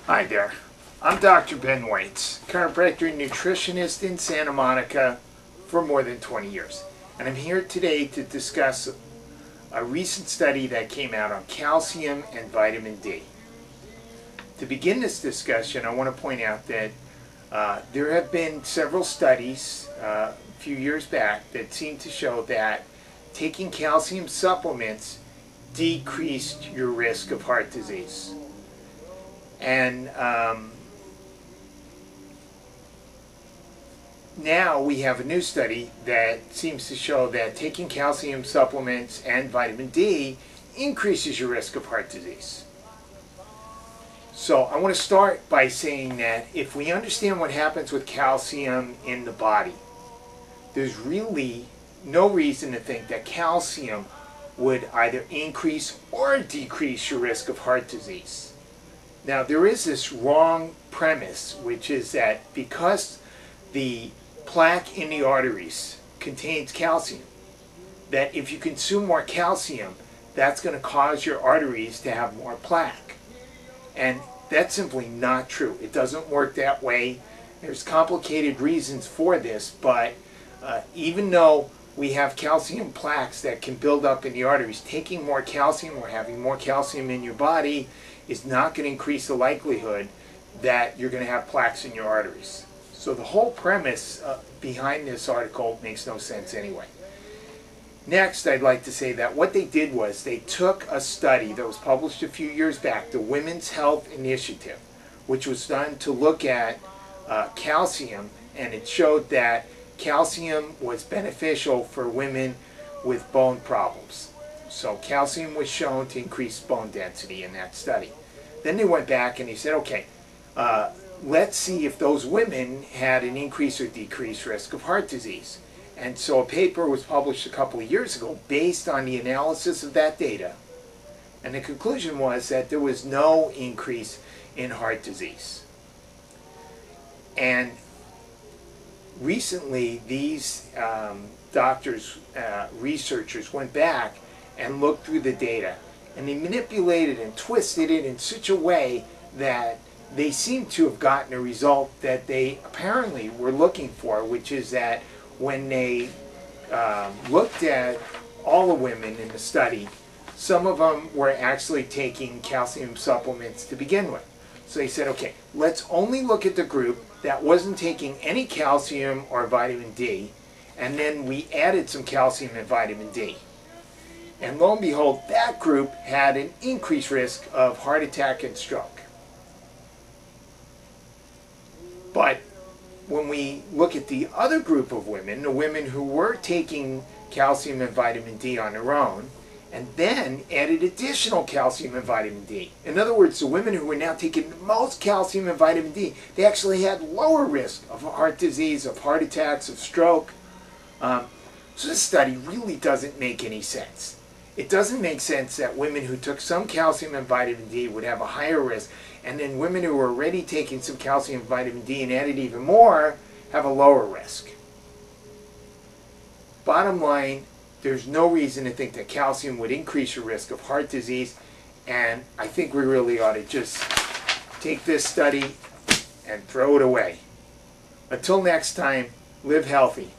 Hi there, I'm Dr. Ben Weitz, chiropractor and nutritionist in Santa Monica for more than 20 years. And I'm here today to discuss a recent study that came out on calcium and vitamin D. To begin this discussion, I want to point out that there have been several studies a few years back that seem to show that taking calcium supplements decreased your risk of heart disease. And now we have a new study that seems to show that taking calcium supplements and vitamin D increases your risk of heart disease. So I want to start by saying that if we understand what happens with calcium in the body, there's really no reason to think that calcium would either increase or decrease your risk of heart disease. Now, there is this wrong premise, which is that because the plaque in the arteries contains calcium, that if you consume more calcium, that's going to cause your arteries to have more plaque. And that's simply not true. It doesn't work that way. There's complicated reasons for this, but even though we have calcium plaques that can build up in the arteries, taking more calcium or having more calcium in your body is not going to increase the likelihood that you're going to have plaques in your arteries. So the whole premise behind this article makes no sense anyway. Next, I'd like to say that what they did was they took a study that was published a few years back, the Women's Health Initiative, which was done to look at calcium, and it showed that calcium was beneficial for women with bone problems. So calcium was shown to increase bone density in that study. Then they went back and they said, okay, let's see if those women had an increase or decreased risk of heart disease. And so a paper was published a couple of years ago based on the analysis of that data. And the conclusion was that there was no increase in heart disease. And recently, these researchers went back and looked through the data, and they manipulated and twisted it in such a way that they seem to have gotten a result that they apparently were looking for, which is that when they looked at all the women in the study, some of them were actually taking calcium supplements to begin with. So they said, okay, let's only look at the group that wasn't taking any calcium or vitamin D, and then we added some calcium and vitamin D. And lo and behold, that group had an increased risk of heart attack and stroke. But when we look at the other group of women, the women who were taking calcium and vitamin D on their own, and then added additional calcium and vitamin D. In other words, the women who were now taking the most calcium and vitamin D, they actually had lower risk of heart disease, of heart attacks, of stroke. So this study really doesn't make any sense. It doesn't make sense that women who took some calcium and vitamin D would have a higher risk, and then women who were already taking some calcium and vitamin D and added even more have a lower risk. Bottom line, there's no reason to think that calcium would increase your risk of heart disease, and I think we really ought to just take this study and throw it away. Until next time, live healthy.